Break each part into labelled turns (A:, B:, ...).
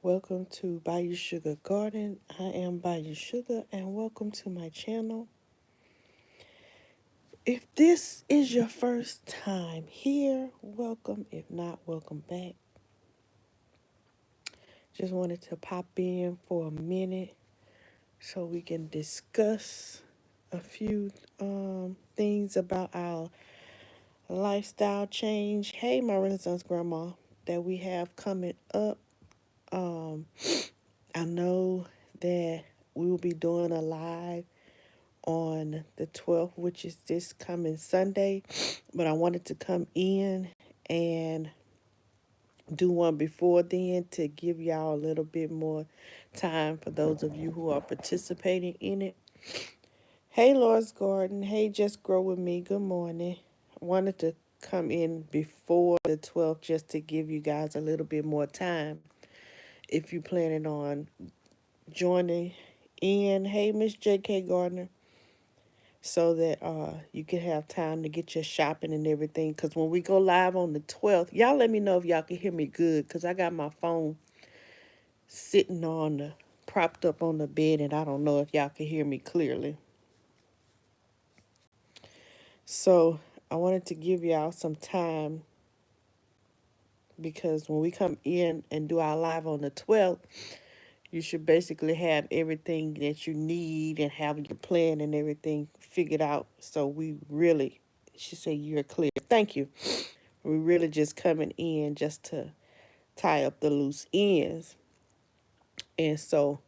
A: Welcome to Bayou Sugar Garden. I am Bayou Sugar and welcome to my channel. If this is your first time here, welcome. If not, welcome back. Just wanted to pop in for a minute so we can discuss a few things about our lifestyle change. Hey, my Renaissance grandma that we have coming up. Um, I know that we will be doing a live on the 12th, which is this coming Sunday. But I wanted to come in and do one before then to give y'all a little bit more time for those of you who are participating in it. Hey, Lord's Garden. Hey, Just Grow With Me. Good morning. I wanted to come in before the 12th just to give you guys a little bit more time if you're planning on joining in. Hey, Miss J.K. Gardner, so that you can have time to get your shopping and everything. Because when we go live on the 12th, y'all let me know if y'all can hear me good. Because I got my phone sitting on the, propped up on the bed, and I don't know if y'all can hear me clearly. So I wanted to give y'all some time because when we come in and do our live on the 12th, you should basically have everything that you need and have your plan and everything figured out. So we really should say you're clear. Thank you. We really just coming in just to tie up the loose ends. And so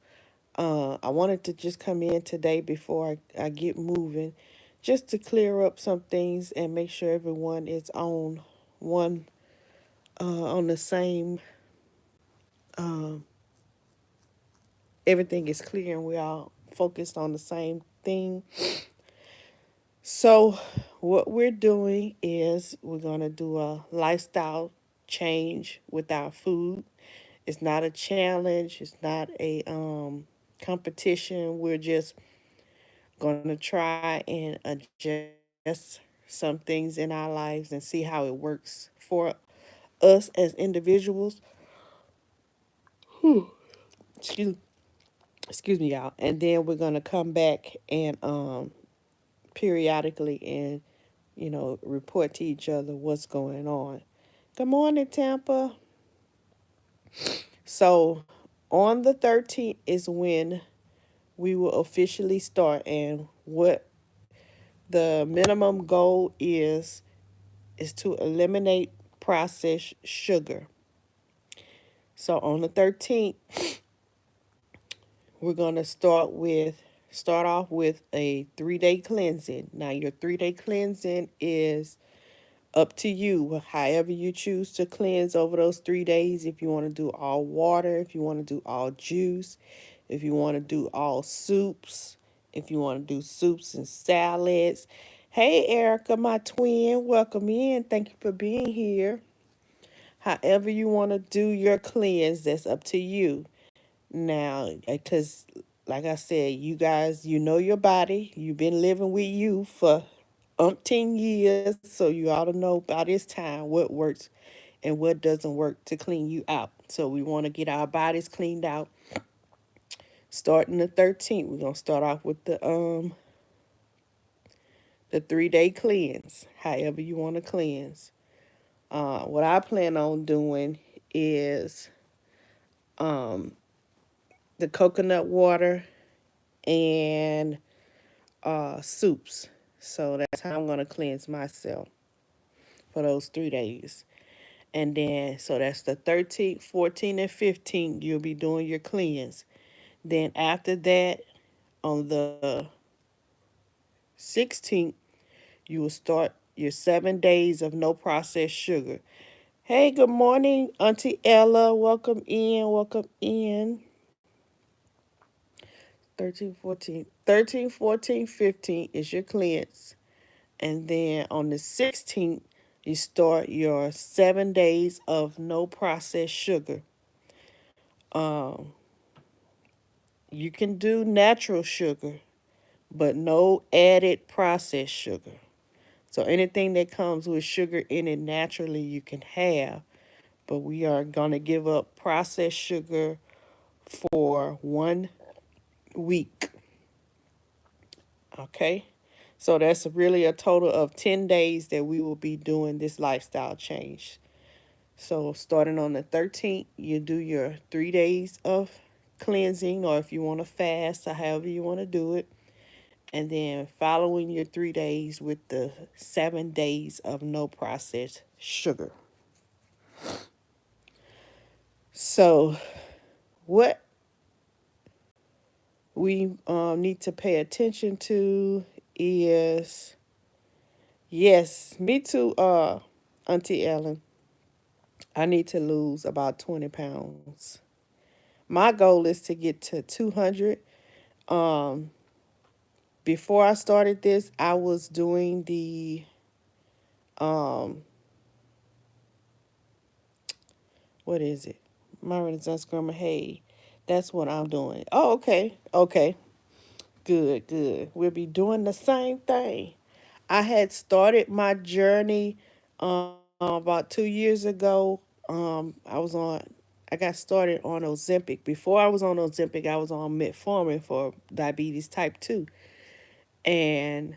A: I wanted to just come in today before I get moving, just to clear up some things and make sure everyone is on one, on the same, um, everything is clear and we all focused on the same thing. So what we're doing is we're going to do a lifestyle change with our food. It's not a challenge. It's not a competition. We're just going to try and adjust some things in our lives and see how it works for us as individuals. Whew. Excuse, excuse me, y'all. And then we're going to come back and periodically and report to each other what's going on. Good morning, Tampa. So on the 13th is when we will officially start, and what the minimum goal is to eliminate processed sugar. So on the 13th, we're going to start off with a 3-day cleansing. Now your 3-day cleansing is up to you, however you choose to cleanse over those 3 days. If you want to do all water, if you want to do all juice, if you want to do all soups, if you want to do soups and salads. Hey, Erica, my twin, welcome in. Thank you for being here. However you want to do your cleanse, that's up to you. Now, because like I said, you guys, you know your body. You've been living with you for umpteen years, so you ought to know by this time what works and what doesn't work to clean you out. So we want to get our bodies cleaned out. Starting the 13th, we're gonna start off with the 3-day cleanse. However you want to cleanse. What I plan on doing is um the coconut water and soups. So that's how I'm gonna cleanse myself for those 3 days. And then, so that's the 13th, 14th, and 15th, you'll be doing your cleanse. Then after that, on the 16th, you will start your 7 days of no processed sugar. Hey, good morning, Auntie Ella. Welcome in, welcome in. 13, 14, 15 is your cleanse. And then on the 16th, you start your 7 days of no processed sugar. Um, you can do natural sugar, but no added processed sugar. So anything that comes with sugar in it naturally you can have, but we are going to give up processed sugar for 1 week. Okay. So that's really a total of 10 days that we will be doing this lifestyle change. So starting on the 13th, you do your 3 days of cleansing, or if you want to fast, or however you want to do it. And then following your 3 days with the 7 days of no processed sugar. So, what we need to pay attention to is, yes, me too, Auntie Ellen. I need to lose about 20 pounds. My goal is to get to 200. Um, Before I started this, I was doing um, what is it? My Renaissance Grandma. Hey, that's what I'm doing. Oh, okay. Okay. Good, good. We'll be doing the same thing. I had started my journey about 2 years ago. I got started on Ozempic. Before I was on Ozempic, I was on metformin for diabetes type 2. And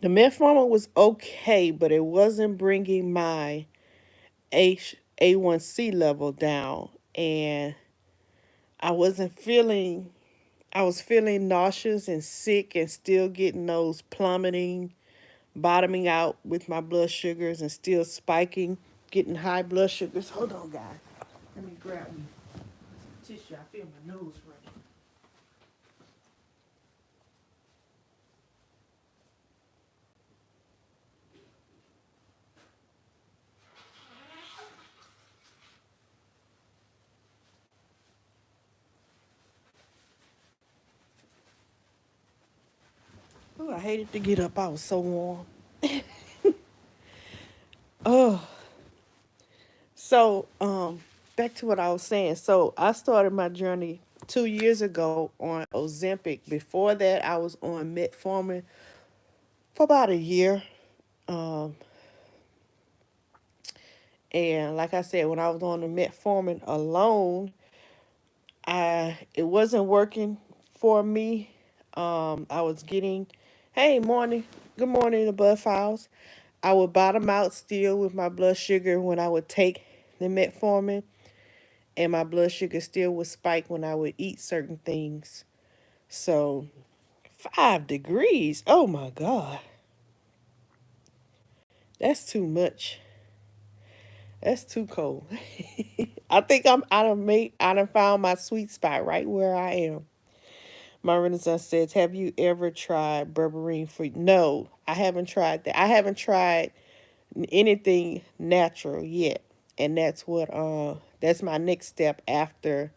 A: the metformin was okay, but it wasn't bringing my A1C level down. And I wasn't feeling, I was feeling nauseous and sick and still getting those plummeting, bottoming out with my blood sugars and still spiking, getting high blood sugars. Hold on, guys. Let me grab me some tissue. I feel my nose running. Oh, I hated to get up. I was so warm. Oh, so back to what I was saying. So I started my journey 2 years ago on Ozempic. Before that, I was on metformin for about a year. Um, and like I said, when I was on the metformin alone, it wasn't working for me. I was getting, hey, morning, good morning, the blood files. I would bottom out still with my blood sugar when I would take the metformin, and my blood sugar still would spike when I would eat certain things. So 5 degrees, oh my God, that's too much. That's too cold. I think I done found my sweet spot right where I am. My Renaissance says, have you ever tried berberine for? No, I haven't tried that. I haven't tried anything natural yet. And that's my next step after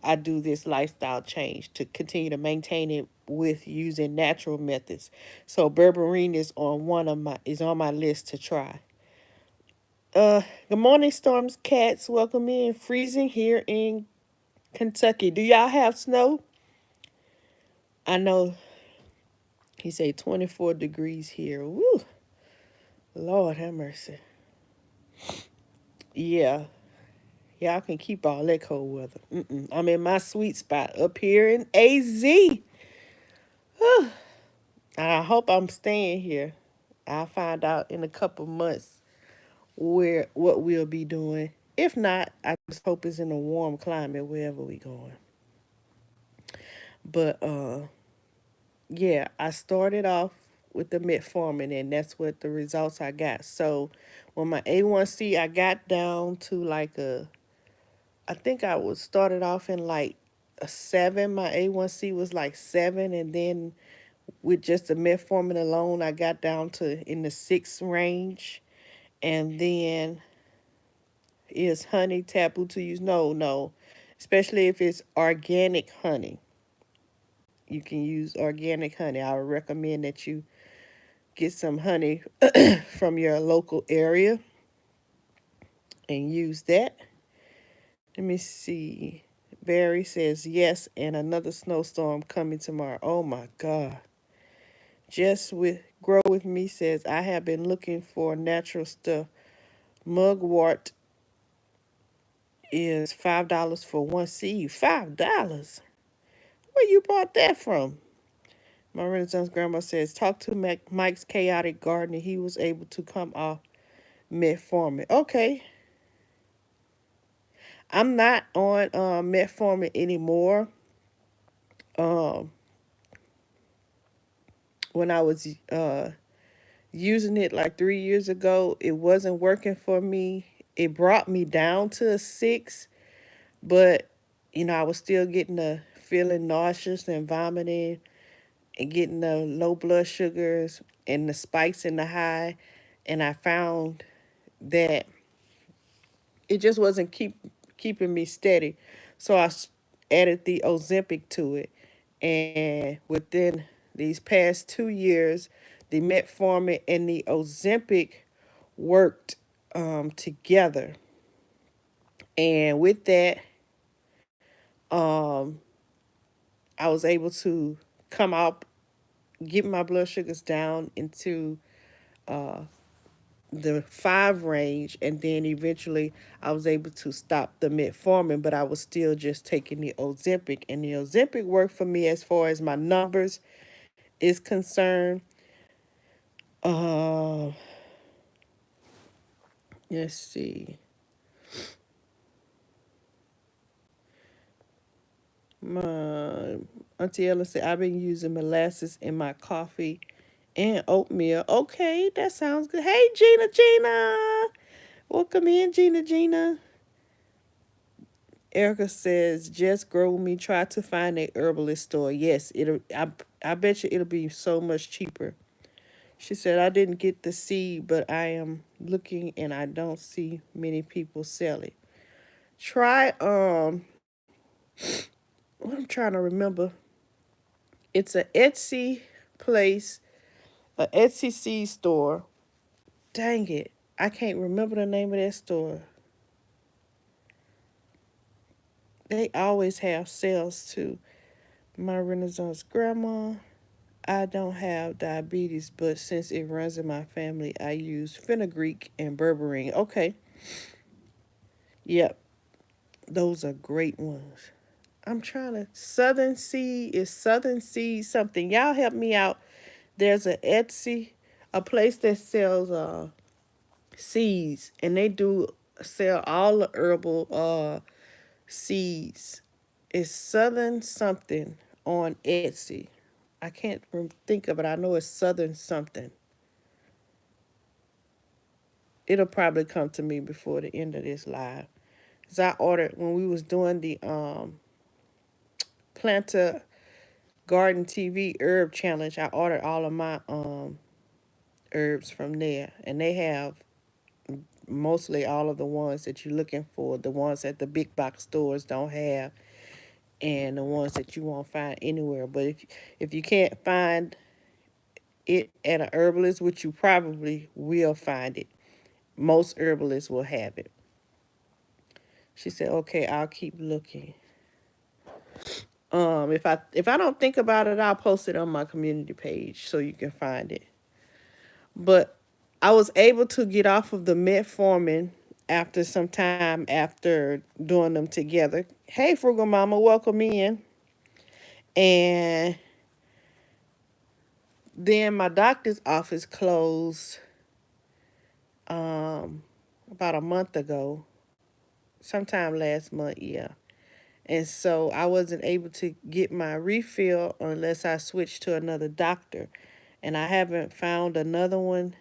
A: I do this lifestyle change, to continue to maintain it with using natural methods. So berberine is on my list to try. Good morning, Storms Cats. Welcome in. Freezing here in Kentucky. Do y'all have snow? I know he said 24 degrees here. Woo. Lord have mercy. Yeah. Y'all can keep all that cold weather. I'm in my sweet spot up here in AZ. Whew. I hope I'm staying here. I'll find out in a couple months what we'll be doing. If not, I just hope it's in a warm climate wherever we going. But yeah, I started off with the metformin, and that's what the results I got. So when my A1C, I got down to like I think I was started off in like a 7. My A1C was like 7, and then with just the metformin alone, I got down to in the 6 range. And then is honey taboo to use? No, no, especially if it's organic honey. You can use organic honey. I would recommend that you get some honey from your local area and use that. Let me see. Barry says yes, and another snowstorm coming tomorrow. Oh my God. Just with Grow With Me says, I have been looking for natural stuff. Mugwort is $5 for one seed. $5? Where you bought that from? My Renaissance grandma says, talk to Mike's Chaotic Gardener. He was able to come off metformin. Okay, I'm not on metformin anymore. Um, when I was using it like 3 years ago, it wasn't working for me. It brought me down to a 6, but I was still getting the feeling nauseous and vomiting and getting the low blood sugars and the spikes in the high. And I found that it just wasn't keeping me steady. So I added the Ozempic to it. And within these past 2 years, the metformin and the Ozempic worked together. And with that, um, I was able to come out, get my blood sugars down into uh, the 5 range, and then eventually I was able to stop the metformin, but I was still just taking the Ozempic, and the Ozempic worked for me as far as my numbers is concerned. Uh, let's see. My Auntie Ellen said I've been using molasses in my coffee and oatmeal. Okay, that sounds good. Hey, Gina. Welcome in, Gina. Erica says, just grow me. Try to find a herbalist store. Yes, it'll. I bet you it'll be so much cheaper. She said, I didn't get the seed, but I am looking and I don't see many people sell it. Try what I'm trying to remember. It's a Etsy place, a Etsy seed store. Dang it. I can't remember the name of that store. They always have sales too. My Renaissance grandma. I don't have diabetes, but since it runs in my family, I use fenugreek and berberine. Okay. Yep. Those are great ones. I'm trying to. Southern Sea something. Y'all help me out. There's a Etsy, a place that sells seeds, and they do sell all the herbal seeds. It's Southern something on Etsy. I can't think of it. I know it's Southern something. It'll probably come to me before the end of this live. Cause I ordered when we was doing the Planta Garden TV herb challenge. I ordered all of my herbs from there, and they have mostly all of the ones that you're looking for. The ones that the big box stores don't have, and the ones that you won't find anywhere. But if you can't find it at a herbalist, which you probably will find it, most herbalists will have it. She said, "Okay, I'll keep looking." If I don't think about it, I'll post it on my community page so you can find it. But I was able to get off of the metformin after some time after doing them together. Hey, Frugal Mama, welcome in. And then my doctor's office closed um, about a month ago, sometime last month, yeah. And so I wasn't able to get my refill unless I switched to another doctor. And I haven't found another one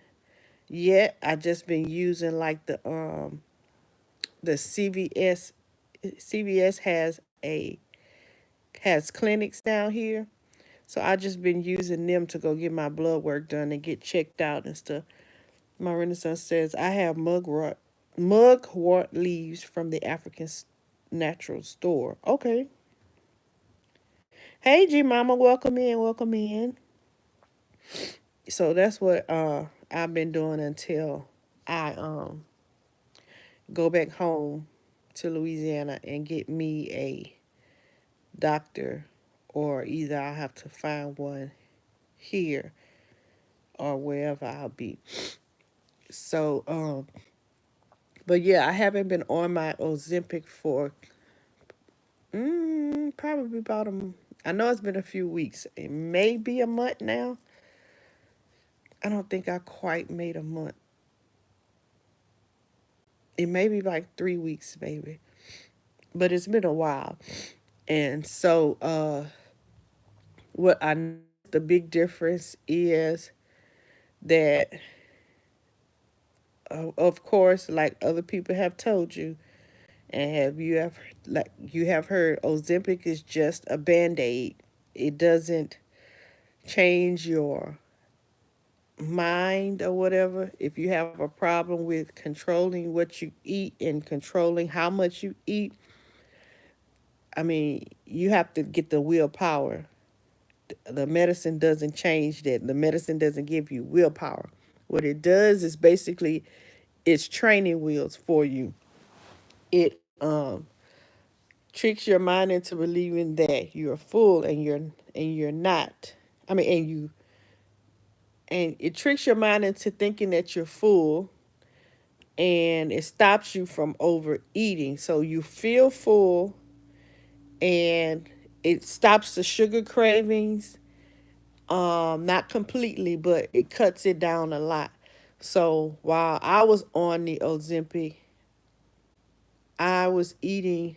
A: yet. I just been using like the CVS. CVS has clinics down here. So I just been using them to go get my blood work done and get checked out and stuff. My Renaissance says I have mugwort leaves from the African natural store. Okay. Hey G Mama, welcome in, welcome in. So that's what I've been doing until I go back home to Louisiana and get me a doctor, or either I have to find one here or wherever I'll be. So But yeah, I haven't been on my Ozempic for probably about I know it's been a few weeks. It may be a month now. I don't think I quite made a month. It may be like 3 weeks, maybe. But it's been a while. And so what I know the big difference is that of course, like other people have told you, and have you ever like you have heard, Ozempic is just a band-aid. It doesn't change your mind or whatever. If you have a problem with controlling what you eat and controlling how much you eat, I mean, you have to get the willpower. The medicine doesn't change that. The medicine doesn't give you willpower. What it does is basically it's training wheels for you. It tricks your mind into believing that you're full and you're not. I mean, and it tricks your mind into thinking that you're full, and it stops you from overeating. So you feel full, and it stops the sugar cravings. Not completely, but it cuts it down a lot. So while I was on the Ozempic, I was eating.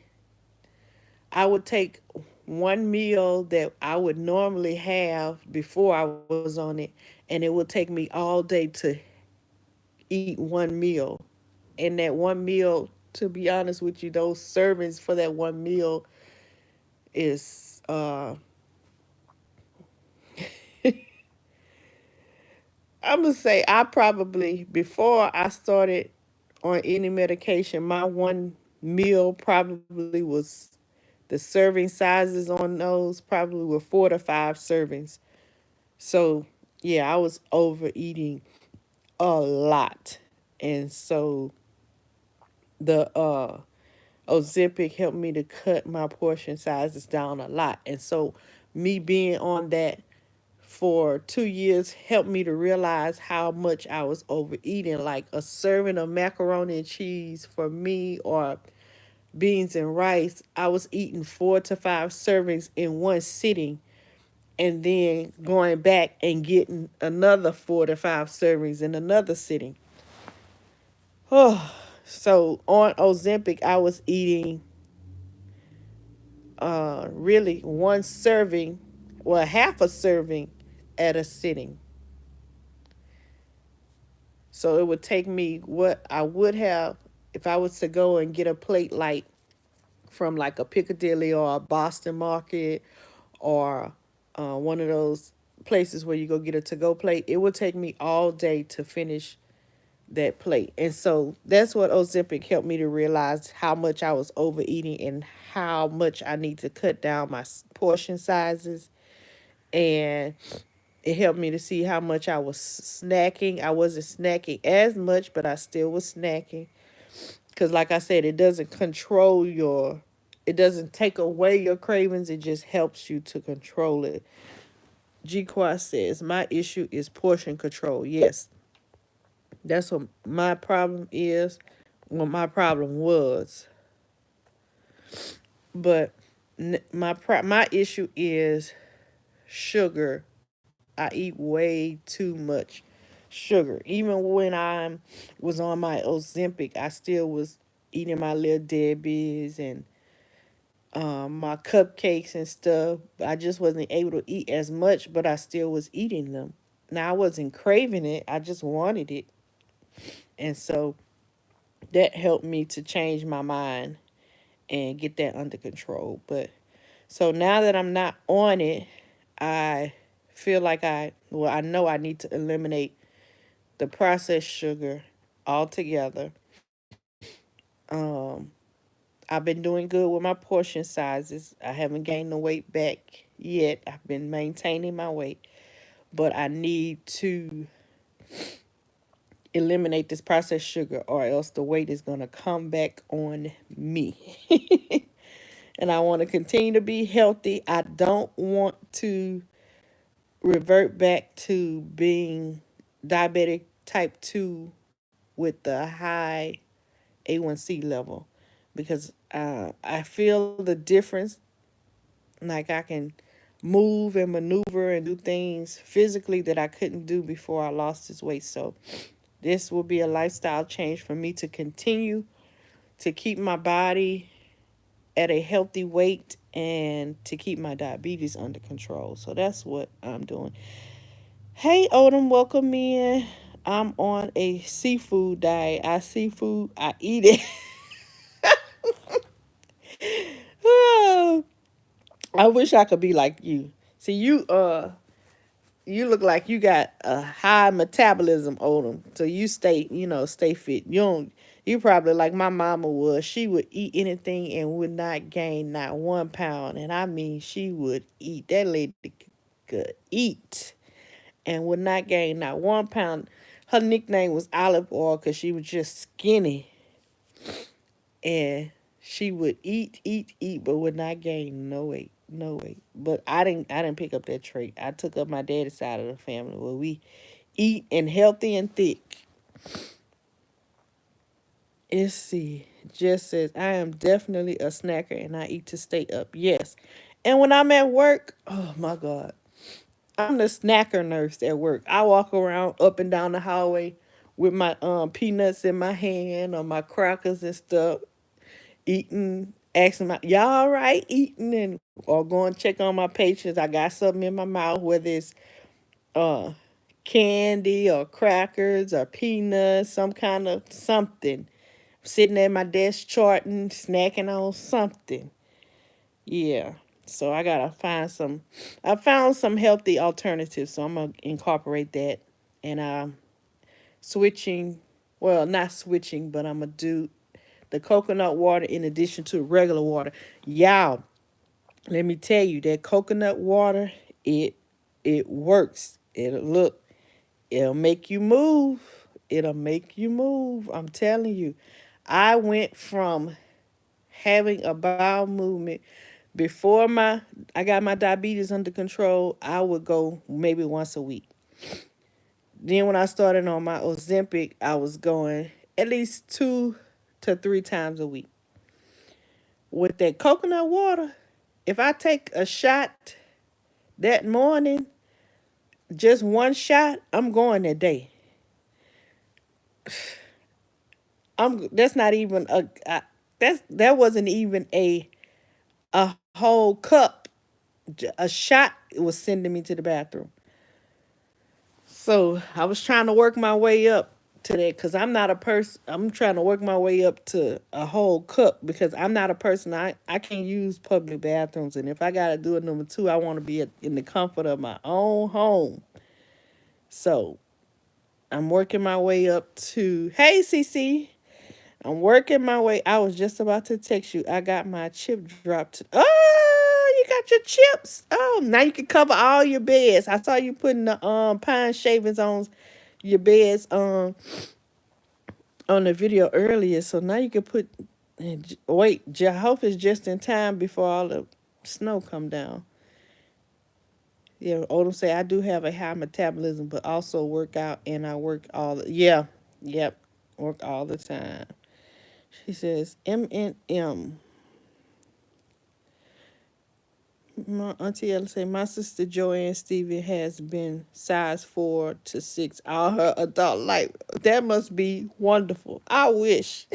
A: I would take one meal that I would normally have before I was on it, and it would take me all day to eat one meal. And that one meal, to be honest with you, those servings for that one meal is I'm gonna say I probably before I started on any medication, my one meal probably was the serving sizes on those probably were 4 to 5 servings. So yeah, I was overeating a lot. And so the Ozempic helped me to cut my portion sizes down a lot. And so me being on that for 2 years helped me to realize how much I was overeating. Like a serving of macaroni and cheese for me, or beans and rice, I was eating 4 to 5 servings in one sitting, and then going back and getting another 4 to 5 servings in another sitting. Oh, so on Ozempic, I was eating really one serving, well, half a serving at a sitting. So it would take me what I would have if I was to go and get a plate like from like a Piccadilly or a Boston Market, or one of those places where you go get a to-go plate. It would take me all day to finish that plate. And so that's what Ozempic helped me to realize, how much I was overeating and how much I need to cut down my portion sizes. And it helped me to see how much I was snacking. I wasn't snacking as much, but I still was snacking. Because, like I said, it doesn't control it doesn't take away your cravings. It just helps you to control it. G Quas says, my issue is portion control. Yes, that's what my problem is, what my problem was. But my issue is sugar. I eat way too much sugar. Even when I was on my Ozempic, I still was eating my little Debbie's and my cupcakes and stuff. I just wasn't able to eat as much, but I still was eating them. Now I wasn't craving it, I just wanted it. And so that helped me to change my mind and get that under control. But so now that I'm not on it, I feel like I know I need to eliminate the processed sugar altogether. Um, I've been doing good with my portion sizes. I haven't gained the weight back yet. I've been maintaining my weight, but I need to eliminate this processed sugar, or else the weight is going to come back on me. And I want to continue to be healthy. I don't want to revert back to being diabetic type 2 with the high A1C level, because I feel the difference. Like I can move and maneuver and do things physically that I couldn't do before I lost this weight. So this will be a lifestyle change for me to continue to keep my body at a healthy weight and to keep my diabetes under control. So that's what I'm doing. Hey Odom, welcome in. I'm on a seafood diet. I seafood, I eat it. I wish I could be like you. See, you look like you got a high metabolism on them. So you stay fit. You probably like my mama was. She would eat anything and would not gain not 1 pound. And I mean, she would eat. That lady could eat and would not gain not 1 pound. Her nickname was Olive Oil because she was just skinny. And she would eat, but would not gain no weight. No weight. But I didn't pick up that trait. I took up my daddy's side of the family where we eat and healthy and thick. Let's see. Just says I am definitely a snacker and I eat to stay up. Yes. And when I'm at work, oh my God. I'm the snacker nurse at work. I walk around up and down the hallway with my peanuts in my hand or my crackers and stuff, eating, asking my y'all all right, eating and or going to check on my patients. I got something in my mouth, whether it's uh candy or crackers or peanuts, some kind of something. Sitting at my desk charting, snacking on something. Yeah. So I gotta find some. I found some healthy alternatives, so I'm gonna incorporate that. And switching, well, not switching, but I'm gonna do the coconut water in addition to regular water. Y'all, let me tell you that coconut water, it works. It'll make you move. It'll make you move. I'm telling you. I went from having a bowel movement before my I got my diabetes under control. I would go maybe once a week. Then when I started on my Ozempic, I was going at least 2 to 3 times a week. With that coconut water, if I take a shot that morning, just one shot, I'm going that day. That's not even that wasn't even a whole cup. A shot was sending me to the bathroom. So I was trying to work my way up to that because I'm not a person. I'm trying to work my way up to a whole cup because I'm not a person. I can't use public bathrooms, and if I gotta do it number two, I want to be in the comfort of my own home. So I'm working my way up to. Hey, CC. I'm working my way. I was just about to text you. I got my chip dropped. Oh, you got your chips. Oh, now you can cover all your beds. I saw you putting the pine shavings on your beds on the video earlier. So now you can put. Wait, Jehovah's just in time before all the snow come down. Yeah, Odom say I do have a high metabolism, but also work out and I work yeah, yep, work all the time. She says M. My auntie Ella say my sister Joanne Stevie has been size 4 to 6 all her adult life. That must be wonderful. I wish.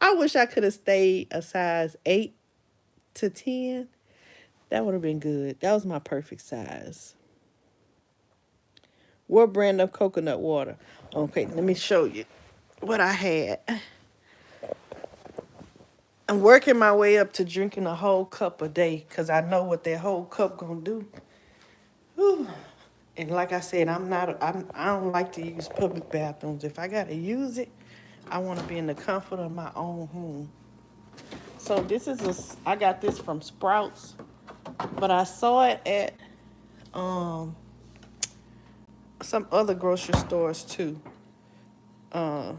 A: I wish I could have stayed a size 8 to 10. That would have been good. That was my perfect size. What brand of coconut water? Okay, let me show you what I had. I'm working my way up to drinking a whole cup a day because I know what that whole cup gonna do. Whew. And like I said, I don't like to use public bathrooms. If I gotta use it, I want to be in the comfort of my own home. So I got this from Sprouts, but I saw it at um some other grocery stores too. Uh,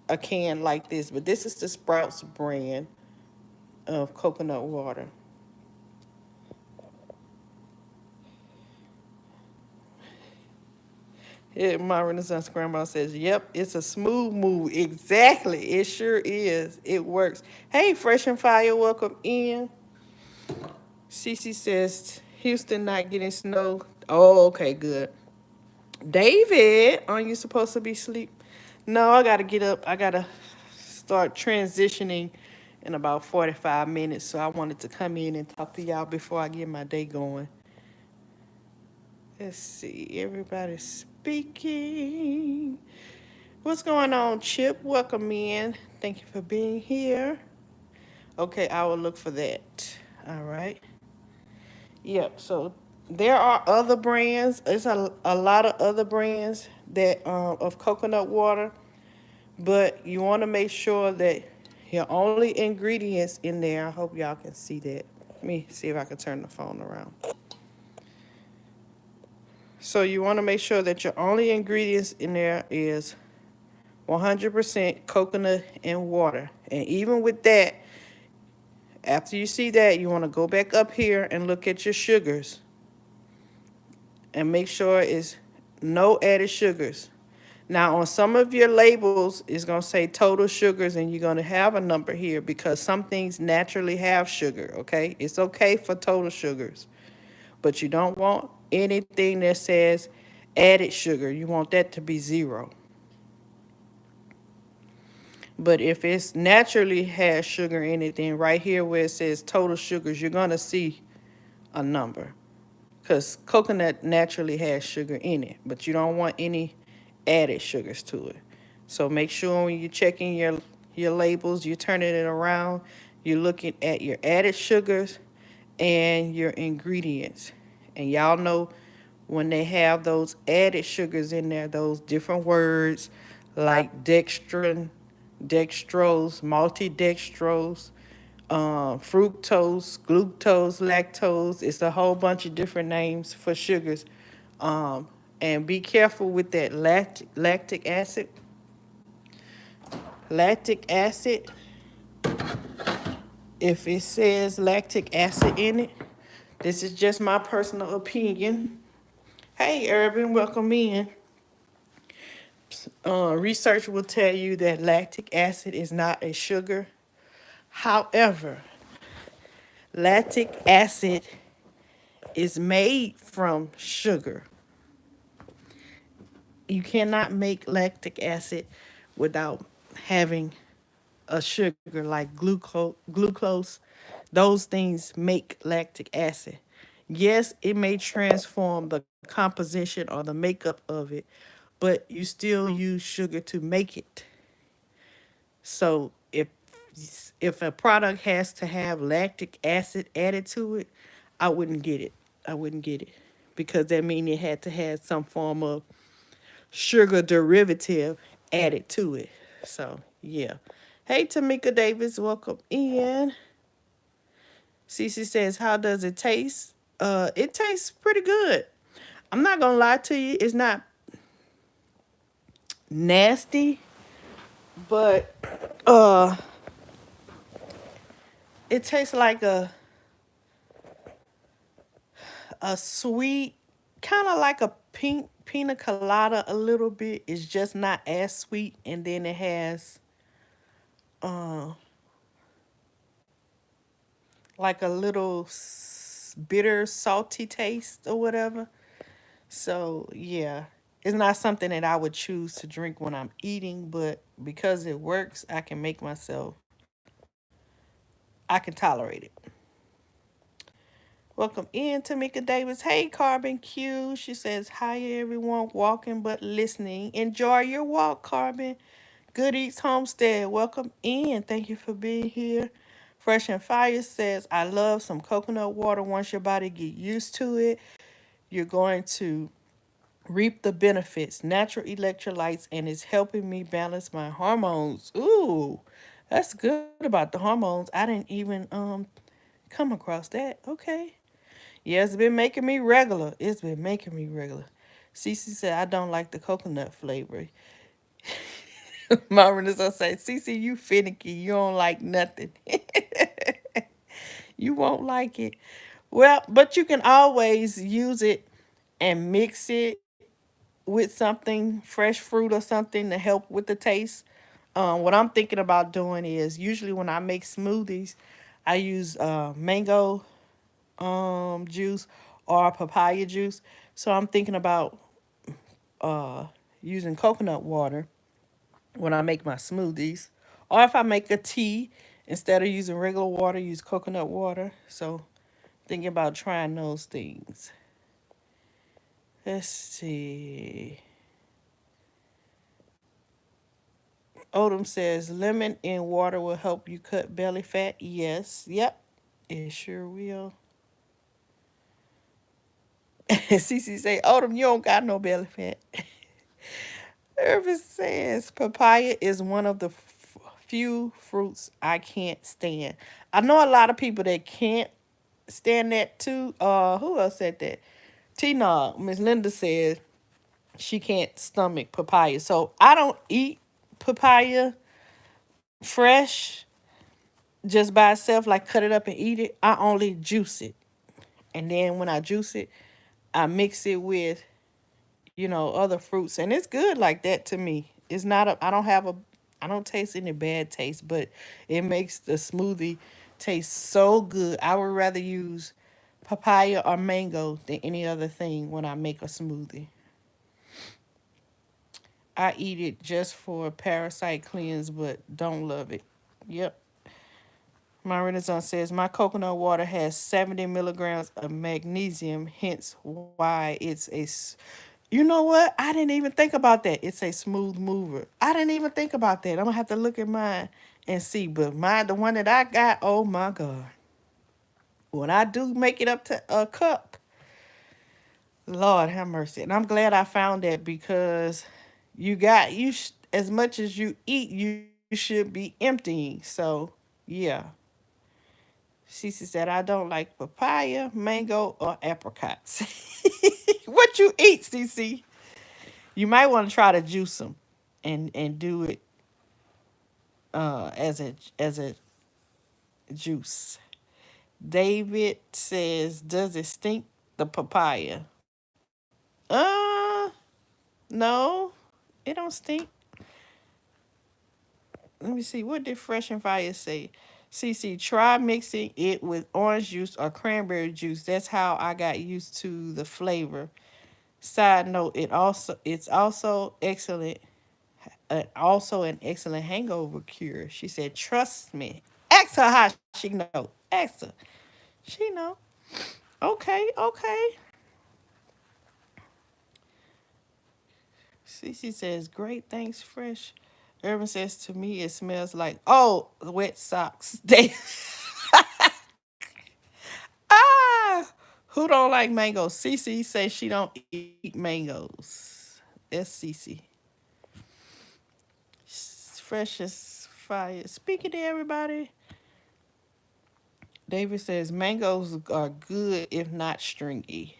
A: a can like this, but this is the Sprouts brand of coconut water. Yeah, my Renaissance grandma says, "Yep, it's a smooth move." Exactly, it sure is. It works. Hey, Fresh and Fire, welcome in. Cece says, "Houston not getting snow." Oh, okay, good. David, aren't you supposed to be asleep? No, I gotta get up. I gotta start transitioning in about 45 minutes. So I wanted to come in and talk to y'all before I get my day going. Let's see, everybody's speaking. What's going on, Chip? Welcome in. Thank you for being here. Okay, I will look for that. All right. Yep. So there are other brands. There's a lot of other brands that of coconut water, but you want to make sure that your only ingredients in there. I hope y'all can see that. Let me see if I can turn the phone around. So you want to make sure that your only ingredients in there is 100% coconut and water. And even with that, after you see that, you want to go back up here and look at your sugars and make sure it's no added sugars. Now, on some of your labels, it's going to say total sugars, and you're going to have a number here because some things naturally have sugar, okay? It's okay for total sugars, but you don't want anything that says added sugar. You want that to be zero. But if it's naturally has sugar in it, then right here where it says total sugars, you're going to see a number. Because coconut naturally has sugar in it, but you don't want any added sugars to it. So make sure when you're checking your labels, you're turning it around, you're looking at your added sugars and your ingredients. And y'all know when they have those added sugars in there, those different words like dextrin, dextrose, multidextrose, fructose, glucose, lactose. It's a whole bunch of different names for sugars. Um, and be careful with that lactic acid. Lactic acid, if it says lactic acid in it, this is just my personal opinion. Hey, Urban, welcome in. Research will tell you that lactic acid is not a sugar. However, lactic acid is made from sugar. You cannot make lactic acid without having a sugar like glucose. Those things make lactic acid. Yes, it may transform the composition or the makeup of it, but you still use sugar to make it. So if a product has to have lactic acid added to it, I wouldn't get it. I wouldn't get it because that means it had to have some form of sugar derivative added to it. So yeah. Hey Tamika Davis, welcome in. Cece says, "How does it taste?" It tastes pretty good. I'm not gonna lie to you, it's not nasty, but uh, it tastes like a sweet, kind of like a pink pina colada a little bit. It's just not as sweet, and then it has uh like a little bitter, salty taste or whatever. So yeah, it's not something that I would choose to drink when I'm eating, but because it works, I can make myself. I can tolerate it. Welcome in, Tamika Davis. Hey, Carbon Q. She says, "Hi, everyone. Walking but listening. Enjoy your walk, Carbon. Good Eats Homestead. Welcome in. Thank you for being here." Fresh and Fire says, "I love some coconut water. Once your body get used to it, you're going to reap the benefits. Natural electrolytes, and it's helping me balance my hormones." Ooh, that's good about the hormones. I didn't even come across that. Okay. Yeah, it's been making me regular. It's been making me regular. Cece said, "I don't like the coconut flavor." Myron is gonna say, "Cece, you finicky. You don't like nothing. You won't like it." Well, but you can always use it and mix it with something, fresh fruit or something to help with the taste. What I'm thinking about doing is usually when I make smoothies, I use mango juice or papaya juice. So I'm thinking about uh, using coconut water when I make my smoothies. Or if I make a tea, instead of using regular water, use coconut water. So thinking about trying those things. Let's see. Odom says lemon in water will help you cut belly fat. Yes. Yep. It sure will. Cece say, Odom, you don't got no belly fat. Irvin says papaya is one of the few fruits I can't stand. I know a lot of people that can't stand that too. Who else said that? Tina, Miss Linda said she can't stomach papaya. So I don't eat papaya fresh just by itself, like cut it up and eat it. I only juice it. And then when I juice it, I mix it with, other fruits. And it's good like that to me. It's not a, I don't taste any bad taste, but it makes the smoothie taste so good. I would rather use papaya or mango than any other thing when I make a smoothie. I eat it just for parasite cleanse, but don't love it. Yep. My Renaissance says my coconut water has 70 milligrams of magnesium, hence why You know what? I didn't even think about that. It's a smooth mover. I didn't even think about that. I'm gonna have to look at mine and see. But mine, the one that I got, oh my God. When I do make it up to a cup, Lord have mercy. And I'm glad I found that because as much as you eat, you should be emptying. So yeah. Cece said I don't like papaya, mango, or apricots. What you eat, Cece? You might want to try to juice them and do it as a juice. David says, "Does it stink the papaya?" Uh, no, it don't stink. Let me see. What did Fresh and Fire say? CC, try mixing it with orange juice or cranberry juice. That's how I got used to the flavor. Side note, it's also an excellent hangover cure. She said, "Trust me." Ask her how she know. Ask her. She know. Okay, okay. Cece says, "Great, thanks, Fresh." Irvin says, "To me, it smells like wet socks." They ah, who don't like mangoes? Cece says she don't eat mangoes. That's Cece. Fresh as fire. Speaking to everybody, David says mangoes are good if not stringy.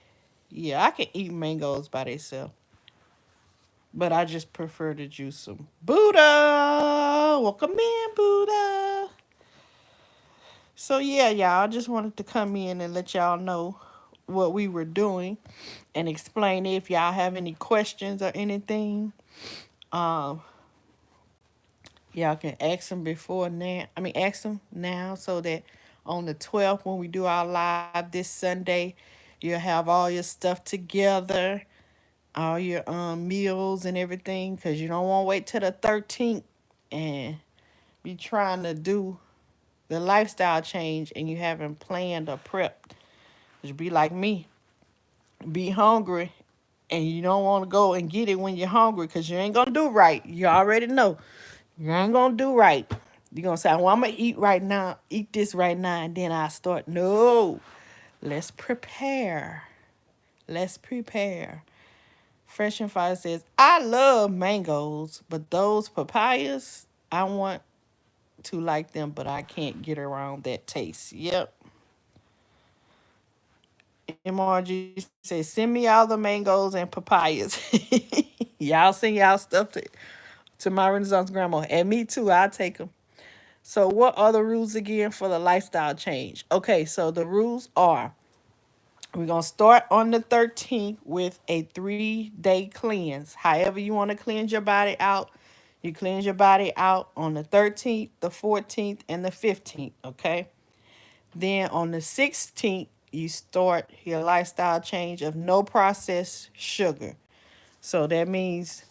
A: Yeah, I can eat mangoes by themselves, but I just prefer to juice them. Buddha, welcome in, Buddha. So yeah, y'all, I just wanted to come in and let y'all know what we were doing and explain it. If y'all have any questions or anything, um, y'all can ask them before now. I mean, ask them now so that on the 12th when we do our live this Sunday, you'll have all your stuff together, all your meals and everything, because you don't want to wait till the 13th and be trying to do the lifestyle change and you haven't planned or prepped. Just be like me, be hungry and you don't want to go and get it when you're hungry because you ain't gonna do right. You already know you ain't gonna do right. You're gonna say, "Well, I'm gonna eat right now, eat this right now, and then I start." No, let's prepare. Let's prepare. Fresh and Fire says, "I love mangoes, but those papayas, I want to like them, but I can't get around that taste." Yep. MRG says, "Send me all the mangoes and papayas." Y'all send y'all stuff to my Renaissance grandma. And me too, I'll take them. So, what are the rules again for the lifestyle change? Okay, so the rules are We're going to start on the 13th with a 3-day cleanse. However, you want to cleanse your body out, you cleanse your body out on the 13th, the 14th, and the 15th, okay? Then on the 16th, you start your lifestyle change of no processed sugar. So that means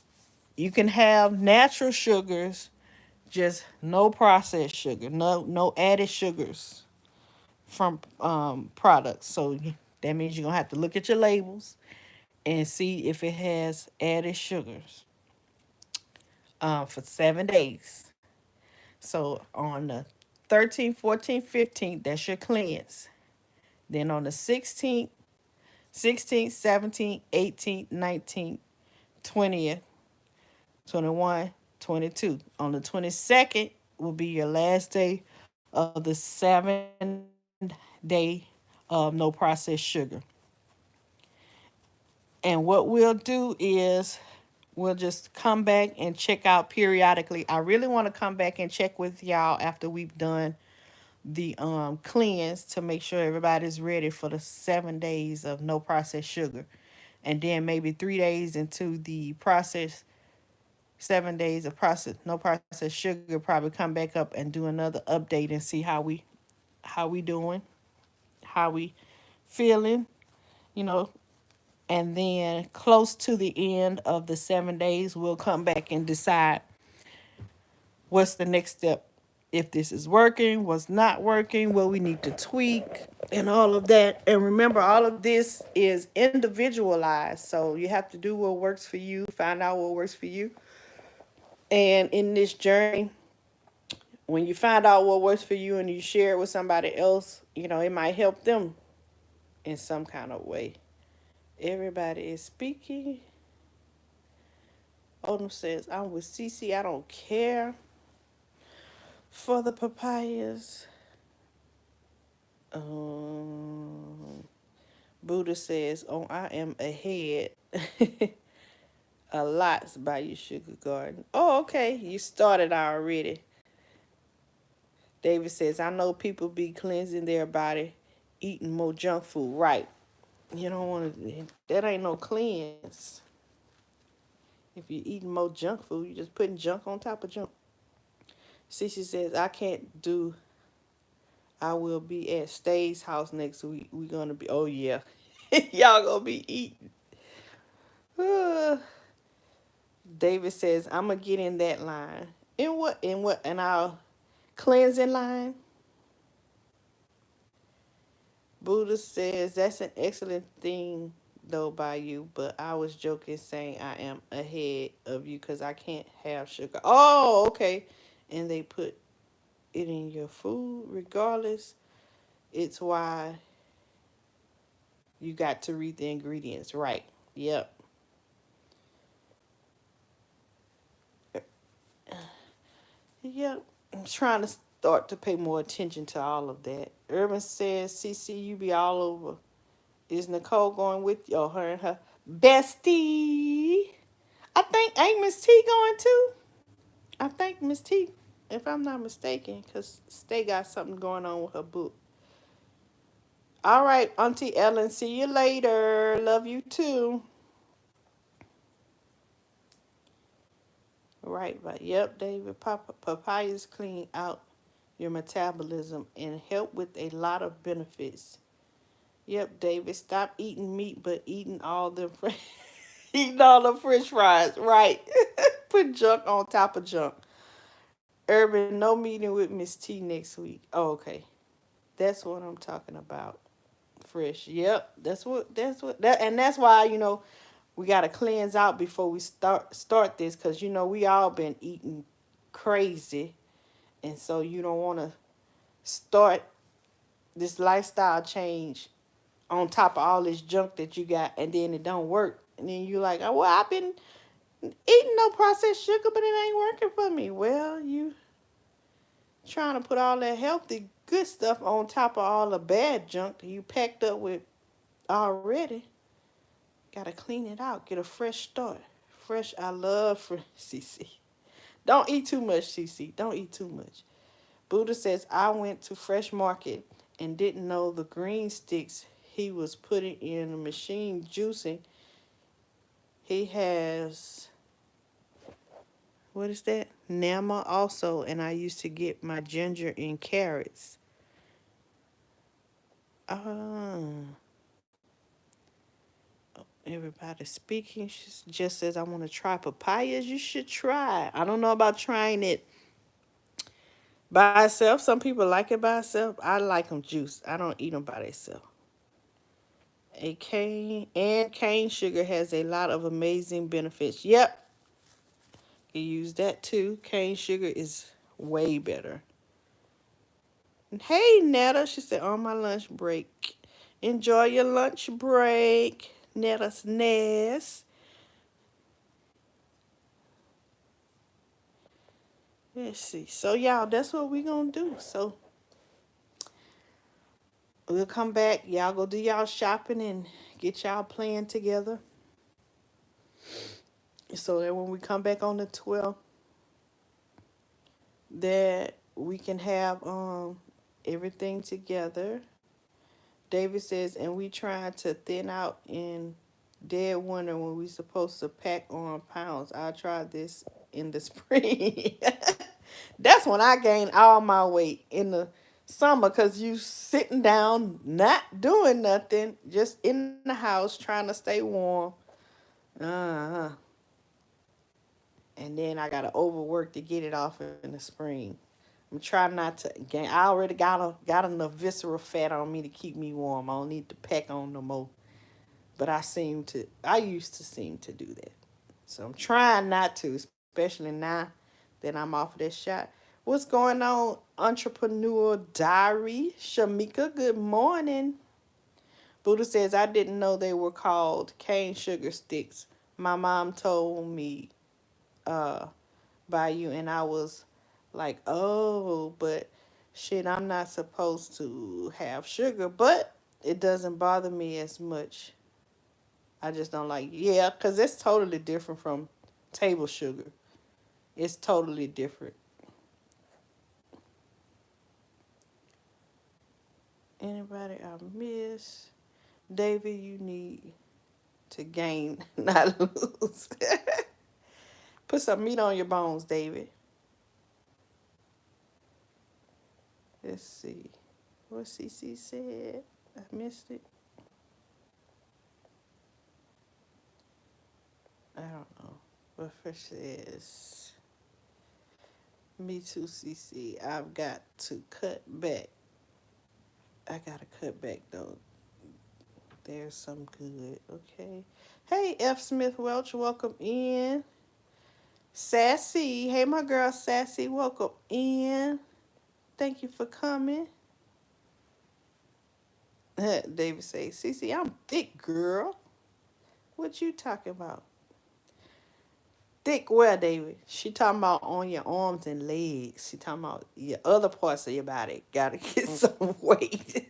A: you can have natural sugars, just no processed sugar, no added sugars from products. So that means you're gonna have to look at your labels and see if it has added sugars for 7 days. So on the 13th, 14th, 15th, that's your cleanse. Then on the 16th, 17th, 18th, 19th, 20th, 21, 22. On the 22nd will be your last day of the 7 day no processed sugar. And what we'll do is we'll just come back and check out periodically. I really want to come back and check with y'all after we've done the cleanse to make sure everybody's ready for the 7 days of no processed sugar. And then maybe 3 days into the process, 7 days of process no processed sugar, probably come back up and do another update and see how we doing, how we feeling, you know. And then close to the end of the 7 days, we'll come back and decide what's the next step. If this is working, what's not working, what we need to tweak, and all of that. And remember, all of this is individualized. So you have to do what works for you, find out what works for you. And in this journey, when you find out what works for you and you share it with somebody else, it might help them in some kind of way. Everybody is speaking. Odom says, I'm with Cece. I don't care for the papayas. Buddha says, oh, I am ahead. A lot's by your sugar garden. Oh, okay. You started already. David says, I know people be cleansing their body, eating more junk food. Right. You don't want to, that ain't no cleanse. If you're eating more junk food, you're just putting junk on top of junk. Cece says, I can't do, I will be at Stay's house next week. We're going to be, oh yeah. Y'all going to be eating. David says, I'm going to get in that line. In our cleansing line? Buddha says, that's an excellent thing, though, by you, but I was joking saying I am ahead of you because I can't have sugar. Oh, okay. And they put it in your food regardless. It's why you got to read the ingredients. Right. Yep. Yep. I'm trying to start to pay more attention to all of that. Urban says, CC, you be all over. Is Nicole going with you? Oh, her and her bestie. I think, ain't Miss T going too? I think Miss T, if I'm not mistaken, because Stay got something going on with her book. All right, Auntie Ellen, see you later. Love you too. Right, but yep, David, papayas clean out your metabolism and help with a lot of benefits. Yep, David, stop eating meat, but eating all the eating all the French fries. Right, put junk on top of junk. Urban, no meeting with Miss T next week. Oh, okay, that's what I'm talking about. Fresh. Yep, and that's why we gotta cleanse out before we start this, because we all been eating crazy, and so you don't want to start this lifestyle change on top of all this junk that you got, and then it don't work, and then you like, oh, well, I've been eating no processed sugar, but it ain't working for me. Well, you trying to put all that healthy good stuff on top of all the bad junk that you packed up with already. Gotta clean it out. Get a fresh start. Fresh. I love fresh. CC. Don't eat too much, CC. Don't eat too much. Buddha says, I went to Fresh Market and didn't know the green sticks he was putting in a machine juicing. He has, what is that? Nama also, and I used to get my ginger and carrots. Ah, everybody speaking. She just says, I want to try papayas. You should try. I don't know about trying it by itself. Some people like it by itself. I like them juiced. I don't eat them by themselves. A cane sugar has a lot of amazing benefits. Yep, you use that too. Cane sugar is way better. Hey, Netta, she said, on my lunch break. Enjoy your lunch break, Netta's Nest. Let's see. So, y'all, that's what we going to do. So, we'll come back. Y'all go do y'all shopping and get y'all plan together. So that when we come back on the 12th, that we can have everything together. David says, and we trying to thin out in dead winter when we supposed to pack on pounds. I tried this in the spring. That's when I gained all my weight in the summer because you sitting down, not doing nothing, just in the house trying to stay warm. Uh-huh. And then I gotta overwork to get it off in the spring. I'm trying not to gain. I already got enough visceral fat on me to keep me warm. I don't need to pack on no more. But I used to seem to do that. So I'm trying not to, especially now that I'm off of that shot. What's going on, Entrepreneur Diary? Shamika, good morning. Buddha says, I didn't know they were called cane sugar sticks. My mom told me uh, by you, and I was like, oh, but shit, I'm not supposed to have sugar, but it doesn't bother me as much. I just don't like, yeah, because it's totally different from table sugar. It's totally different. Anybody I miss? David, you need to gain, not lose. Put some meat on your bones, David. Let's see. What CC said? I missed it. I don't know. What Fish says, me too, CC. I've got to cut back. I gotta cut back though. There's some good. Okay. Hey, F. Smith Welch, welcome in. Sassy. Hey, my girl Sassy, welcome in. Thank you for coming. David says, CC, I'm thick, girl. What you talking about? Thick where, David? She talking about on your arms and legs. She talking about your other parts of your body. Gotta get some weight.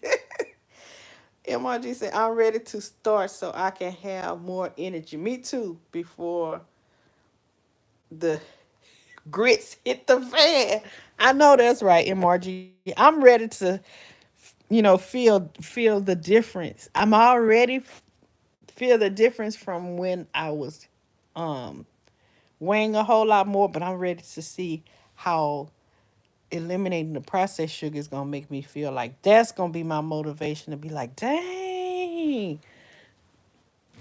A: MRG said, I'm ready to start so I can have more energy. Me too, before the grits hit the fan. I know that's right, MRG. I'm ready to, feel the difference. I'm already feel the difference from when I was um weighing a whole lot more, but I'm ready to see how eliminating the processed sugar is gonna make me feel. Like that's gonna be my motivation to be like, dang,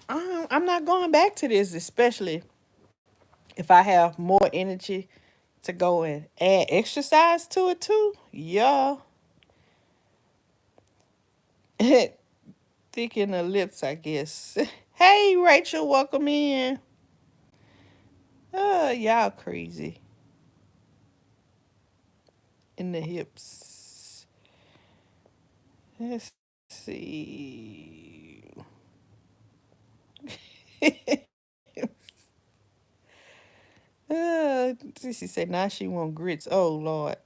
A: I'm not going back to this, especially if I have more energy to go and add exercise to it too. Yeah. Thicken the lips, I guess. Hey, Rachel, welcome in. Y'all crazy. In the hips. Let's see. Sissy said now she want grits. Oh Lord.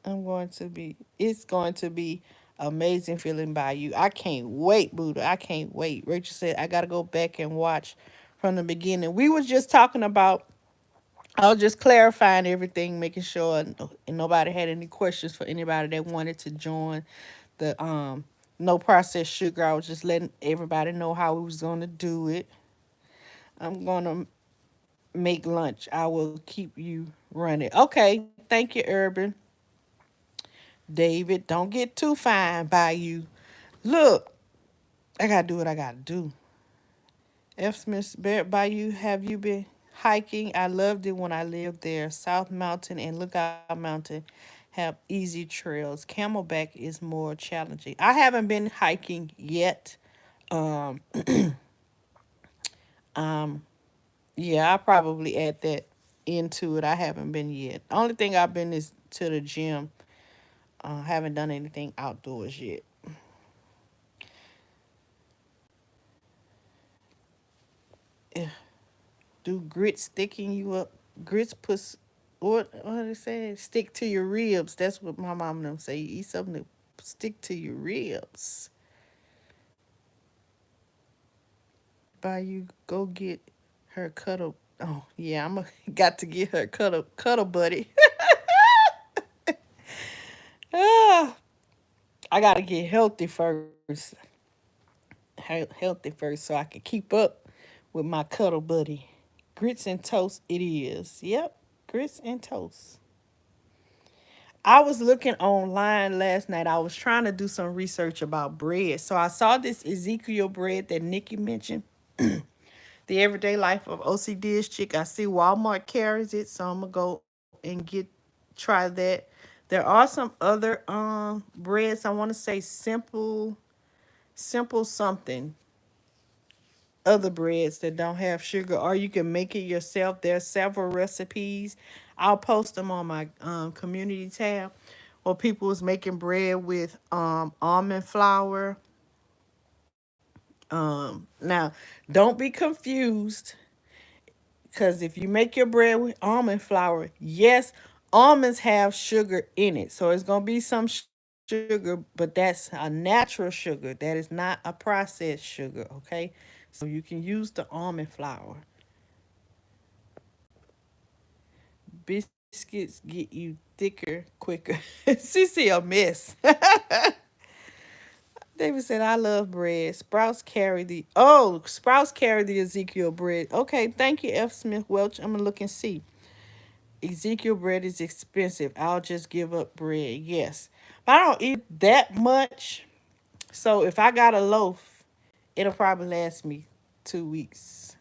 A: It's going to be amazing feeling by you. I can't wait, Buddha. I can't wait. Rachel said I gotta go back and watch from the beginning. We was just talking about, I was just clarifying everything, making sure nobody had any questions for anybody that wanted to join the No processed sugar. I was just letting everybody know how we was gonna do it. I'm gonna make lunch. I will keep you running. Okay, thank you, Urban. David, don't get too fine by you. Look, I gotta do what I gotta do. F. Smith Barrett Bayou, have you been hiking? I loved it when I lived there. South Mountain and Lookout Mountain have easy trails. Camelback is more challenging. I haven't been hiking yet. Um, um, yeah, I probably add that into it. I haven't been yet. Only thing I've been is to the gym. Haven't done anything outdoors yet. Eh, do grits sticking you up? Grits puts what they say? Stick to your ribs. That's what my mom and them say. You eat something to stick to your ribs. By you go get her cuddle. Oh yeah, got to get her cuddle buddy. Ah, I gotta get healthy first. Healthy first, so I can keep up with my cuddle buddy. Grits and toast it is. Yep, grits and toast. I was looking online last night. I was trying to do some research about bread. So I saw this Ezekiel bread that Nikki mentioned. The Everyday Life of OC Dish Chick. I see Walmart carries it, so I'm gonna go and try that. There are some other breads. I want to say simple something. Other breads that don't have sugar, or you can make it yourself. There's several recipes. I'll post them on my community tab. Or people was making bread with almond flour. Now, don't be confused, because if you make your bread with almond flour, yes, almonds have sugar in it, so it's gonna be some sugar, but that's a natural sugar. That is not a processed sugar. Okay, so you can use the almond flour. Biscuits get you thicker quicker. Cece a mess. David said, I love bread. Sprouts carry the Ezekiel bread. Okay, thank you, F. Smith Welch. I'm gonna look and see. Ezekiel bread is expensive. I'll just give up bread. Yes. But I don't eat that much. So if I got a loaf, it'll probably last me 2 weeks.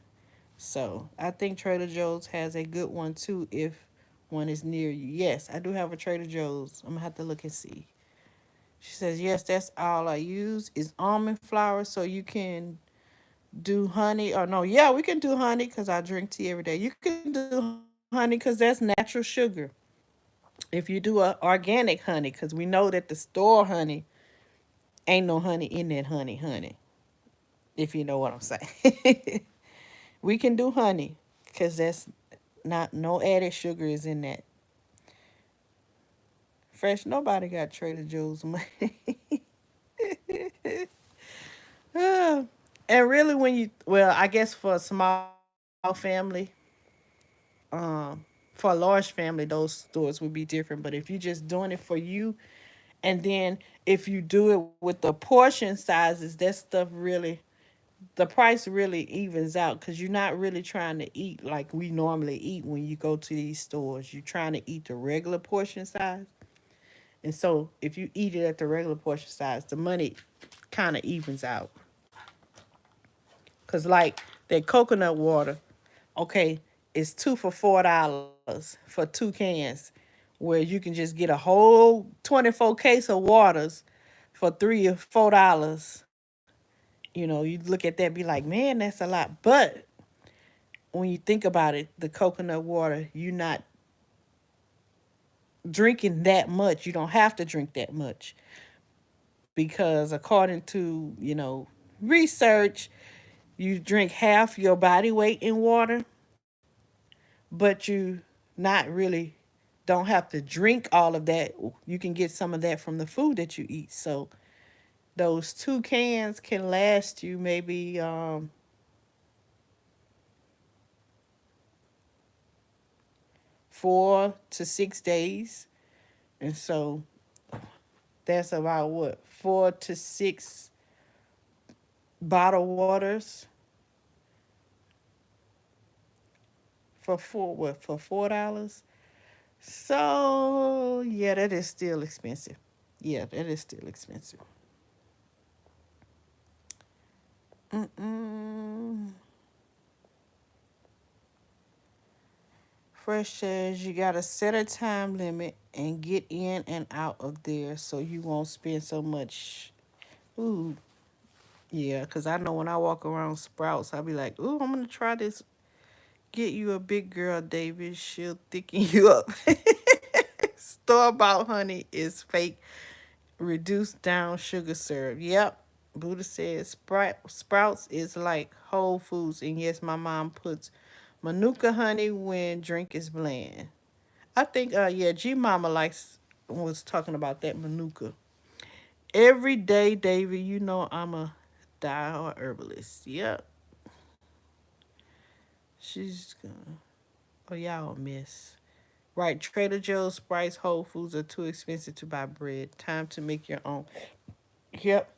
A: So I think Trader Joe's has a good one too if one is near you. Yes, I do have a Trader Joe's. I'm gonna have to look and see. She says, yes, that's all I use is almond flour, so you can do honey. Or no, yeah, we can do honey because I drink tea every day. You can do honey because that's natural sugar. If you do a organic honey, because we know that the store honey ain't no honey in that honey, if you know what I'm saying. We can do honey because that's not no added sugar is in that. Fresh, nobody got Trader Joe's money. Ah, and really, well, I guess for a small family, um, for a large family, those stores would be different. But if you're just doing it for you, and then if you do it with the portion sizes, that stuff really, the price really evens out because you're not really trying to eat like we normally eat when you go to these stores. You're trying to eat the regular portion size. And so if you eat it at the regular portion size, the money kind of evens out. Cause like that coconut water, okay, it's two for $4 for 2 cans, where you can just get a whole 24 case of waters for $3 or $4. You know, you look at that, be like, man, that's a lot. But when you think about it, the coconut water, you're not drinking that much. You don't have to drink that much because according to research, you drink half your body weight in water, but you not really don't have to drink all of that. You can get some of that from the food that you eat. So those 2 cans can last you maybe 4 to 6 days. And so That's about what, 4 to 6 bottled waters for $4. So yeah, that is still expensive. Yeah, that is still expensive. Mm-mm. Fresh says you gotta set a time limit and get in and out of there so you won't spend so much. Ooh, yeah, because I know when I walk around Sprouts, I'll be like, ooh, I'm gonna try this. Get you a big girl, David. She'll thicken you up. Store bought honey is fake, reduced down sugar syrup. Yep. Buddha says Sprouts is like Whole Foods. And yes, my mom puts Manuka honey when drink is bland. I think yeah, G Mama likes was talking about that Manuka. Every day, David, you know I'm a diehard herbalist. Yep. She's gonna oh y'all miss. Right, Trader Joe's, Sprouts, Whole Foods are too expensive to buy bread. Time to make your own. Yep,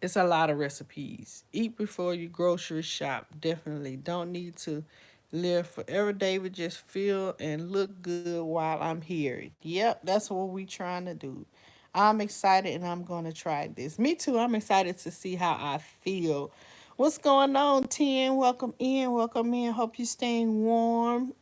A: it's a lot of recipes. Eat before you grocery shop. Definitely don't need to live forever, David. Just feel and look good while I'm here. Yep, that's what we trying to do. I'm excited and I'm going to try this. Me too. I'm excited to see how I feel. What's going on, 10? Welcome in. Welcome in. Hope you staying warm.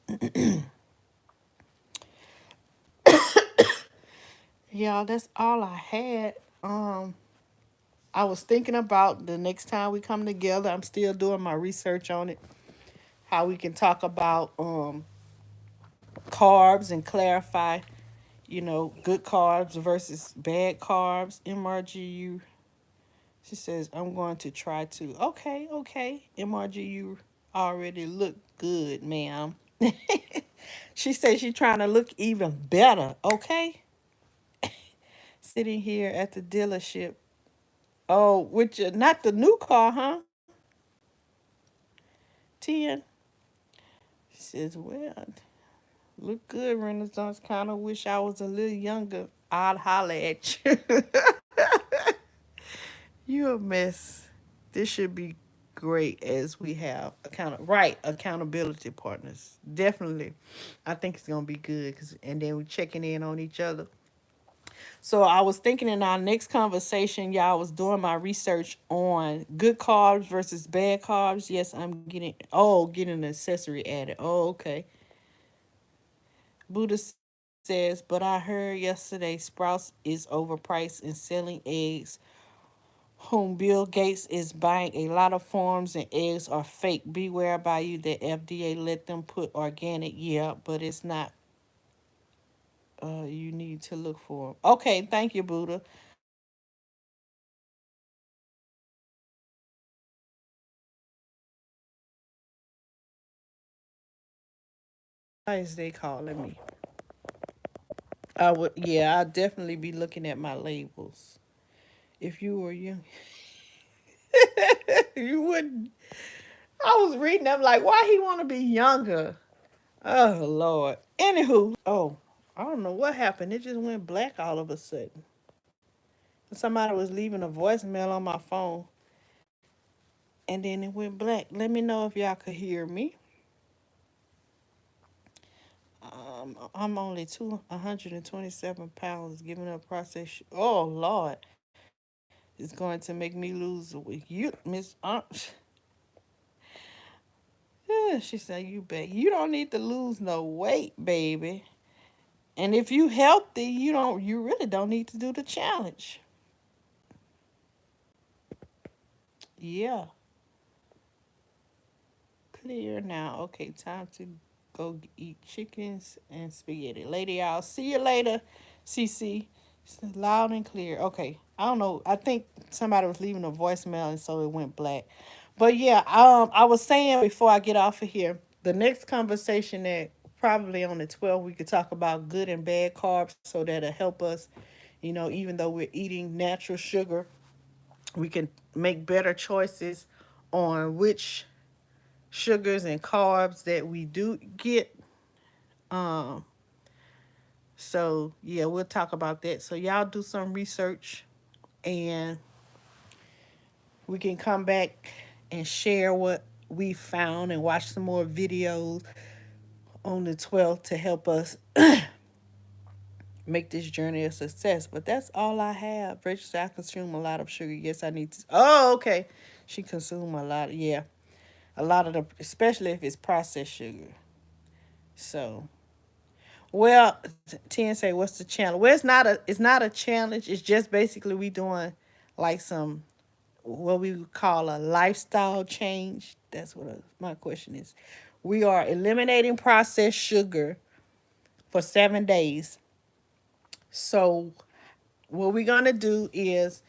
A: Y'all, that's all I had. I was thinking about the next time we come together. I'm still doing my research on it. How we can talk about carbs and clarify, good carbs versus bad carbs. MRGU. She says I'm going to try to. Okay, okay. MRGU already look good, ma'am. She says she's trying to look even better. Okay. Sitting here at the dealership. Oh, which not the new car, huh? 10. She says, well, look good, Renaissance. Kind of wish I was a little younger. I'd holler at you. You a mess. This should be great as we have accountability partners. Definitely. I think it's gonna be good and then we checking in on each other. So I was thinking in our next conversation, y'all, I was doing my research on good carbs versus bad carbs. Yes, I'm getting an accessory added. Oh, okay. Buddha says, but I heard yesterday Sprouts is overpriced and selling eggs. Whom Bill Gates is buying a lot of farms and eggs are fake. Beware by you that FDA let them put organic. Yeah, but it's not. You need to look for 'em. Okay, thank you, Buddha. Why is they calling me? I would, yeah, I'd definitely be looking at my labels. If you were you, you wouldn't. I was reading them like, why he want to be younger? Oh Lord. Anywho, oh, I don't know what happened. It just went black all of a sudden. Somebody was leaving a voicemail on my phone, and then it went black. Let me know if y'all could hear me. I'm only 127 pounds. Giving up processed. Oh Lord, it's going to make me lose a weight. You, Miss Aunt. Yeah, she said, you don't need to lose no weight, baby. And if you healthy, you really don't need to do the challenge. Yeah, clear now. Okay, time to go eat chickens and spaghetti. Lady, I'll see you later, CC. Loud and clear. Okay, I don't know. I think somebody was leaving a voicemail and so it went black. But yeah, I was saying before I get off of here, the next conversation that probably on the 12th we could talk about good and bad carbs so that'll help us. Even though we're eating natural sugar, we can make better choices on which sugars and carbs that we do get. Um, So yeah, we'll talk about that. So y'all do some research, and we can come back and share what we found and watch some more videos on the 12th to help us make this journey a success. But that's all I have. Rachel said I consume a lot of sugar. Yes, I need to. Oh, okay. She consume a lot. Yeah, a lot of the, especially if it's processed sugar. So, well, Ten say, what's the challenge? Well, it's not a challenge. It's just basically we doing like some what we would call a lifestyle change. That's what my question is. We are eliminating processed sugar for 7 days. So what we're gonna do is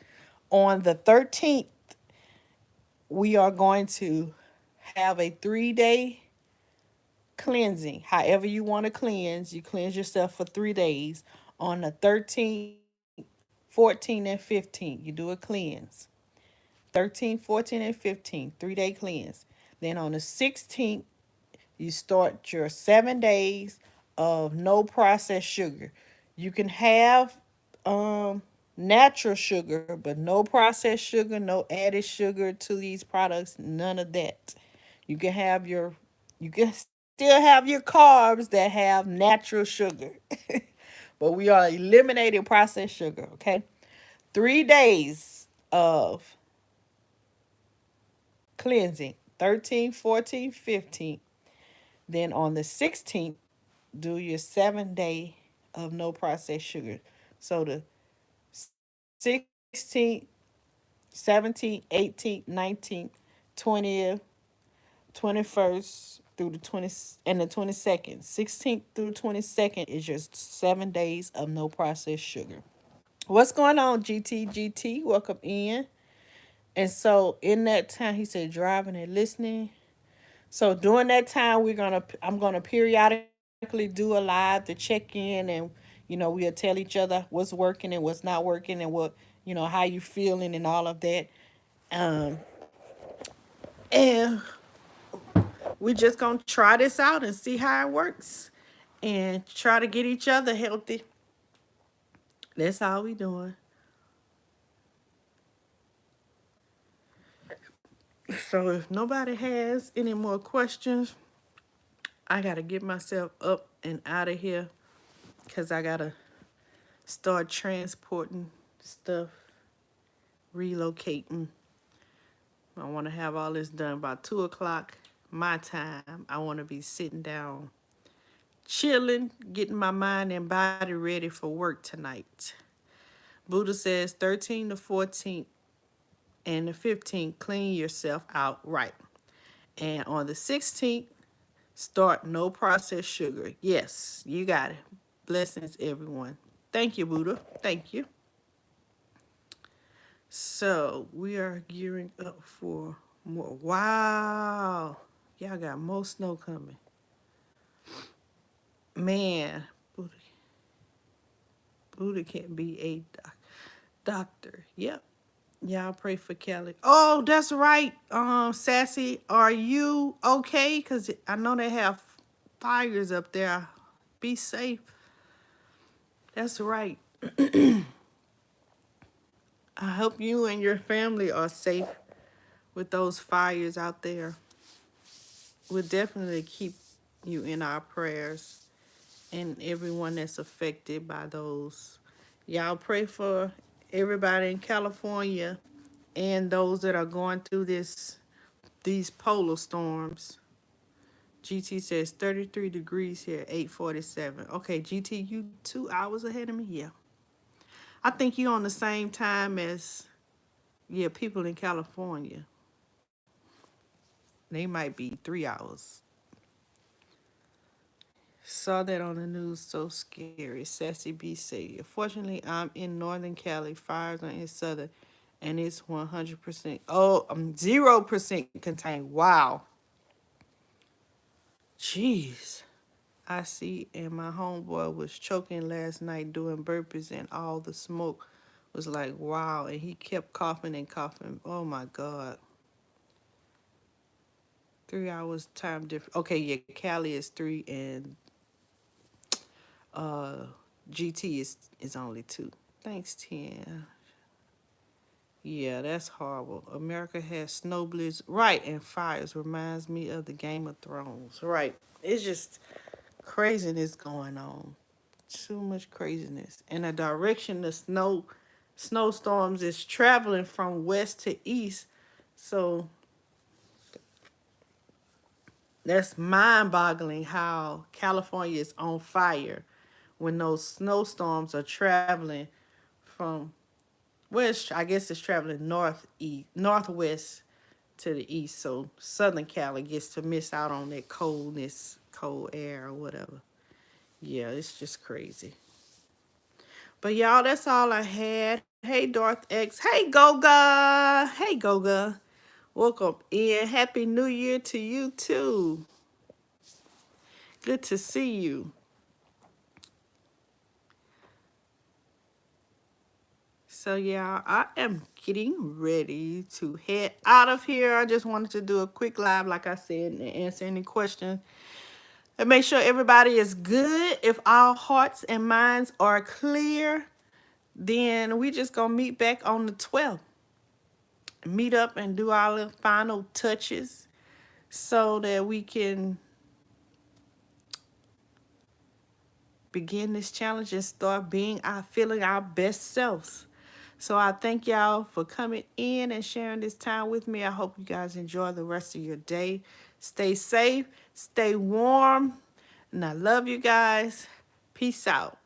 A: on the 13th, we are going to have a 3 day cleansing. However you want to cleanse, you cleanse yourself for 3 days. On the 13th, 14th, and 15th, you do a cleanse. 13th, 14th, and 15th, 3 day cleanse. Then on the 16th, you start your 7 days of no processed sugar. You can have natural sugar, but no processed sugar, no added sugar to these products, none of that. You can have your you can still have your carbs that have natural sugar. But we are eliminating processed sugar, okay? 3 days of cleansing. 13th, 14th, 15th. Then on the 16th, do your 7 day of no processed sugar. So the 16th, 17th, 18th, 19th, 20th, 21st through the 20 and the 22nd. 16th through 22nd is your 7 days of no processed sugar. What's going on, GT? Welcome in. And so in that time, he said driving and listening. So during that time, I'm gonna periodically do a live to check in, and we'll tell each other what's working and what's not working, and what how you feeling and all of that. Um, and we just gonna try this out and see how it works, and try to get each other healthy. That's all we doing. So if nobody has any more questions, I gotta get myself up and out of here because I gotta start transporting stuff, relocating. I want to have all this done by 2 o'clock my time. I want to be sitting down, chilling, getting my mind and body ready for work tonight. Buddha says 13 to 14 and the 15th, clean yourself out right. And on the 16th, start no processed sugar. Yes, you got it. Blessings, everyone. Thank you, Buddha. Thank you. So we are gearing up for more. Wow. Y'all got more snow coming. Man, Buddha can't be a doctor. Yep. Y'all pray for Kelly. Oh, that's right. Sassy, are you okay? Because I know they have fires up there. Be safe. That's right. I hope you and your family are safe with those fires out there. We'll definitely keep you in our prayers and everyone that's affected by those. Y'all pray for everybody in California and those that are going through these polar storms. GT says 33 degrees here, 8:47. Okay, GT, you 2 hours ahead of me? Yeah. I think you on the same time as people in California. They might be 3 hours. Saw that on the news, so scary. Sassy B say, fortunately, I'm in Northern Cali. Fires are in Southern, and it's 100%. Oh, 0% contained. Wow. Jeez. I see, and my homeboy was choking last night doing burpees, and all the smoke was like, wow. And he kept coughing and coughing. Oh my God. 3 hours time difference. Okay, yeah, Cali is 3 and GT is only 2. Thanks, Tim. Yeah, that's horrible. America has snow blizzards. Right, and fires. Reminds me of the Game of Thrones. Right. It's just craziness going on. Too much craziness. And the direction the snowstorms is traveling from west to east. So that's mind-boggling how California is on fire when those snowstorms are traveling from west. I guess it's traveling northwest to the east. So Southern Cali gets to miss out on that coldness, cold air or whatever. Yeah, it's just crazy. But y'all, that's all I had. Hey, Darth X. Hey, Goga. Hey, Goga. Welcome in. Happy New Year to you, too. Good to see you. So, yeah, I am getting ready to head out of here. I just wanted to do a quick live, like I said, and answer any questions. And make sure everybody is good. If our hearts and minds are clear, then we just going to meet back on the 12th. Meet up and do our final touches so that we can begin this challenge and start feeling our best selves. So I thank y'all for coming in and sharing this time with me. I hope you guys enjoy the rest of your day. Stay safe, stay warm, and I love you guys. Peace out.